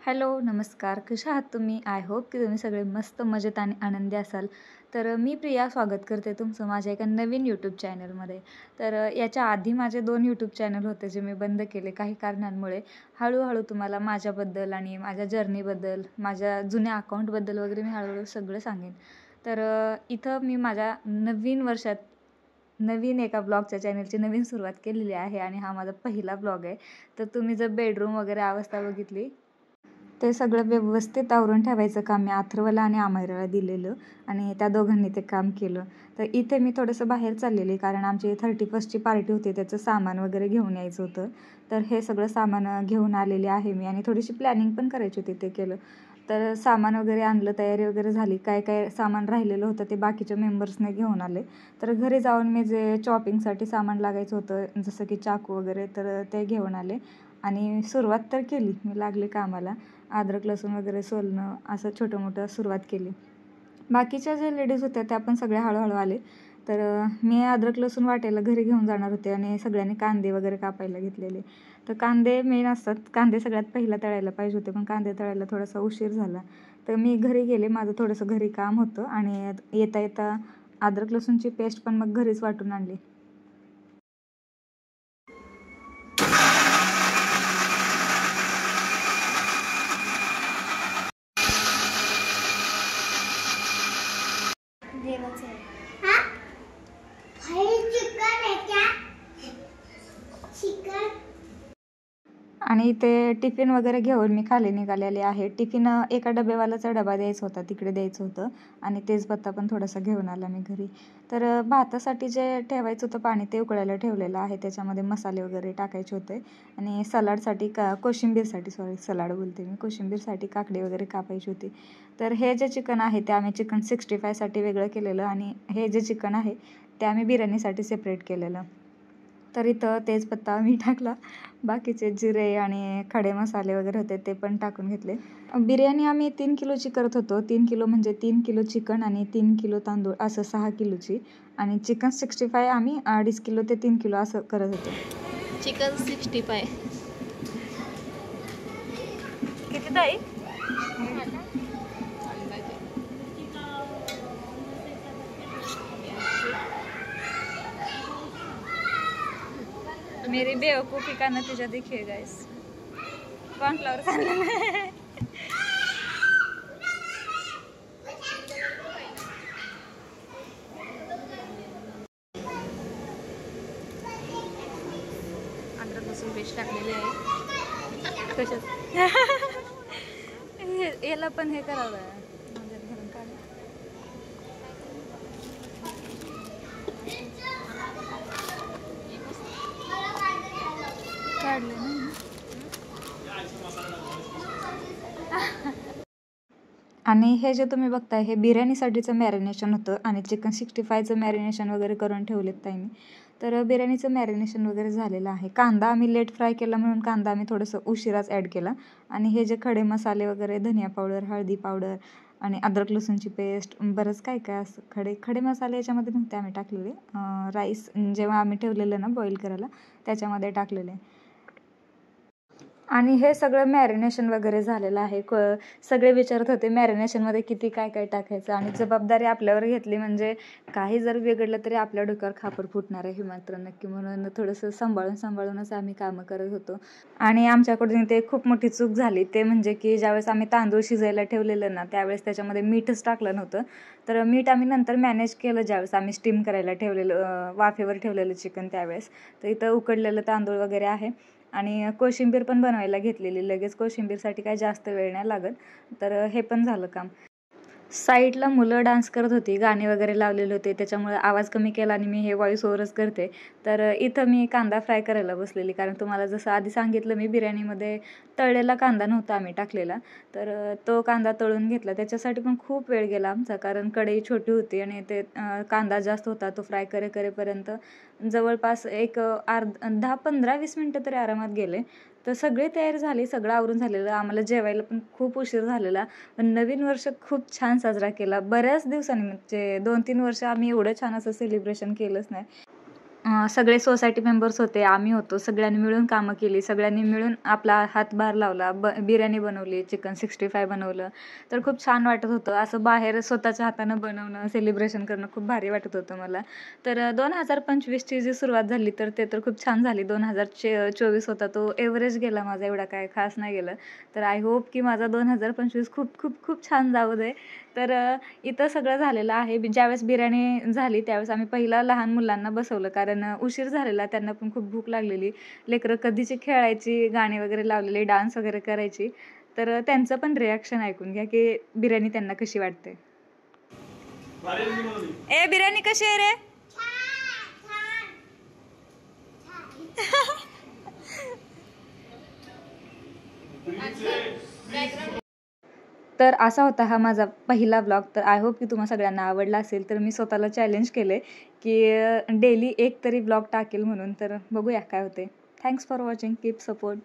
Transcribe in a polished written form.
Hello, नमस्कार. कशा आहात तुम्ही? आय होप की तुम्ही सगळे मस्त मजेत आणि आनंदी असाल. तर मी प्रिया स्वागत करते तुमचं माझ्या एका नवीन यूट्यूब चॅनलमध्ये. तर याच्या आधी माझे 2 यूट्यूब चॅनल होते जे मी बंद केले काही कारणांमुळे. हळू तुम्हाला माझ्याबद्दल आणि माझ्या जर्नीबद्दल, माझ्या जुन्या अकाउंटबद्दल वगैरे मी हळूहळू सगळं सांगेन. तर इथं मी माझ्या नवीन वर्षात नवीन एका ब्लॉगच्या चॅनलची नवीन सुरुवात केलेली आहे आणि हा माझा पहिला ब्लॉग आहे. तर तुम्ही जर बेडरूम वगैरे अवस्था बघितली ते सगळं व्यवस्थित आवरून ठेवायचं काम मी अथर्वला आणि आमैराला दिलेलं आणि त्या दोघांनी ते काम केलं. तर इथे मी थोडंसं बाहेर चाललेली कारण आमची 31st पार्टी होती त्याचं सामान वगैरे घेऊन यायचं होतं. तर हे सगळं सामान घेऊन आलेले आहे मी आणि थोडीशी प्लॅनिंग पण करायची होती ते केलं. तर सामान वगैरे आणलं, तयारी वगैरे झाली. काय काय सामान राहिलेलं होतं ते बाकीच्या मेंबर्सने घेऊन आले. तर घरी जाऊन मी जे चॉपिंगसाठी सामान लागायचं होतं जसं की चाकू वगैरे तर ते घेऊन आले आणि सुरुवात तर केली. मी लागले कामाला. अद्रक लसूण वगैरे सोलणं असं छोटं मोठं सुरुवात केली. बाकीच्या ज्या लेडीज होत्या त्या पण सगळ्या हळूहळू आले. तर मी अद्रक लसूण वाटायला घरी घेऊन जाणार होते आणि सगळ्यांनी कांदे वगैरे कापायला घेतलेले. तर कांदे मेन असतात. कांदे सगळ्यात पहिला तळायला पाहिजे होते पण कांदे तळायला थोडासा उशीर झाला. तर मी घरी गेले. माझं थोडंसं घरी काम होतं आणि येता येता अद्रक लसूणची पेस्ट पण मग घरीच वाटून आणली. आणि ते टिफिन वगैरे घेऊन मी खाली निघालेले आहे. टिफिन एका डबेवाल्याचा डबा द्यायचा होता, तिकडे द्यायचं होतं आणि तेजपत्ता पण थोडासा घेऊन आला मी घरी. तर भातासाठी जे ठेवायचं होतं पाणी ते उकळायला ठेवलेलं आहे. त्याच्यामध्ये मसाले वगैरे टाकायचे होते आणि सलाडसाठी कोशिंबीरसाठी सलाड बोलते मी, कोशिंबीरसाठी काकडी वगैरे कापायची होती. तर हे जे चिकन आहे ते आम्ही चिकन 65साठी वेगळं केलेलं आणि हे जे चिकन आहे ते आम्ही बिर्याणीसाठी सेपरेट केलेलं. तर इथं तेजपत्ता मी टाकला. बाकीचे जिरे आणि खडे मसाले वगैरे होते ते पण टाकून घेतले. बिर्याणी आम्ही 3 किलोची करत होतो. 3 किलो म्हणजे 3 किलो चिकन आणि 3 किलो तांदूळ असं 6 किलोची. आणि चिकन 65 आम्ही 2.5 किलो ते 3 किलो असं करत होतो. चिकन 65 किती ताई? मेरी बेवकूफ़ी का नतीजा देखिए गाइस. कॉर्नफ्लॉवर खाल्लं. अद्रक लसूण पेस्ट टाकलेली आहे. कशात? याला पण हे करावं घरून काढलं ना. आणि हे जे तुम्ही बघताय हे बिर्याणीसाठीचं मॅरिनेशन होतं आणि चिकन 65चं मॅरिनेशन वगैरे करून ठेवलेत ताईंनी. तर बिर्याणीचं मॅरिनेशन वगैरे झालेलं आहे. कांदा आम्ही लेट फ्राय केला म्हणून कांदा आम्ही थोडंसं उशिराच ॲड केला आणि हे जे खडे मसाले वगैरे धनिया पावडर, हळदी पावडर आणि अद्रक लसूणची पेस्ट बरंच काय काय असं खडे मसाले याच्यामध्ये नव्हते आम्ही टाकलेले. राईस जेव्हा आम्ही ठेवलेलं ना बॉईल करायला त्याच्यामध्ये टाकलेले. आणि हे सगळं मॅरिनेशन वगैरे झालेलं आहे. सगळे विचारत होते मॅरिनेशनमध्ये किती काय काय टाकायचं आणि जबाबदारी आपल्यावर घेतली म्हणजे काही जर बिघडलं तरी आपल्या डोक्यावर खापर फुटणार आहे हे मात्र नक्की. म्हणून थोडंसं सांभाळूनच आम्ही कामं करत होतो. आणि आमच्याकडून ते खूप मोठी चूक झाली ते म्हणजे की ज्यावेळेस आम्ही तांदूळ शिजायला ठेवलेलं ना त्यावेळेस त्याच्यामध्ये मीठच टाकलं नव्हतं. तर मीठ आम्ही नंतर मॅनेज केलं ज्यावेळेस आम्ही स्टीम करायला ठेवलेलं वाफेवर ठेवलेलं चिकन त्यावेळेस. तर इथं उकडलेलं तांदूळ वगैरे आहे आणि कोशिंबीर पण बनवायला घेतलेली लगेच. कोशिंबीरसाठी काय जास्त वेळ नाही लागत. तर हे पण झालं काम. साईडला मुलं डान्स करत होती, गाणे वगैरे लावलेले होते त्याच्यामुळे आवाज कमी केला आणि मी हे व्हॉइस ओव्हरच करते. तर इथं मी कांदा फ्राय करायला बसलेली कारण तुम्हाला जसं आधी सांगितलं मी बिर्याणीमध्ये तळलेला कांदा नव्हता आम्ही टाकलेला. तर तो कांदा तळून घेतला. त्याच्यासाठी पण खूप वेळ गेला आमचा कारण कढई छोटी होती आणि ते कांदा जास्त होता. तो फ्राय करेपर्यंत जवळपास एक 10-15-20 मिनटं तरी आरामात गेले. तर सगळी तयारी झाली, सगळं आवरून झालेलं. आम्हाला जेवायला पण खूप उशीर झालेला. पण नवीन वर्ष खूप छान साजरा केला. बऱ्याच दिवसांनी म्हणजे 2-3 वर्ष आम्ही एवढं छान असं सेलिब्रेशन केलंच नाही. सगळे सोसायटी मेंबर्स होते, आम्ही होतो. सगळ्यांनी मिळून कामं केली. सगळ्यांनी मिळून आपला हातभार लावला. बिर्याणी बनवली, चिकन 65 बनवलं. तर खूप छान वाटत होतं. असं बाहेर स्वतःच्या हातानं बनवणं, सेलिब्रेशन करणं खूप भारी वाटत होतं मला. तर 2025ची जी सुरुवात झाली तर ते तर खूप छान झाली. 2024 होता तो एव्हरेज गेला माझा, एवढा काय खास नाही गेलं. तर आय होप की माझा 2025 खूप खूप खूप छान जाऊ दे. तर इथं सगळं झालेलं आहे. ज्यावेळेस बिर्याणी झाली त्यावेळेस आम्ही पहिला लहान मुलांना बसवलं, कारण उशीर झालेला, त्यांना पण खूप भूक लागलेली. लेकरं कधीची खेळायची, गाणी वगैरे लावलेली, डान्स वगैरे करायची. तर त्यांचं पण रिॲक्शन ऐकून घ्या की बिर्याणी त्यांना कशी वाटते. ए बिर्याणी कशी आहे रे? तर असा होता हा माझा पहिला ब्लॉग. तर आय होप की तुम्हा सगळ्यांना आवडला असेल. तर मी स्वतःला चॅलेंज केले की डेली एक तरी ब्लॉग टाकेल म्हणून. तर बघूया काय होते. Thanks for watching. Keep support.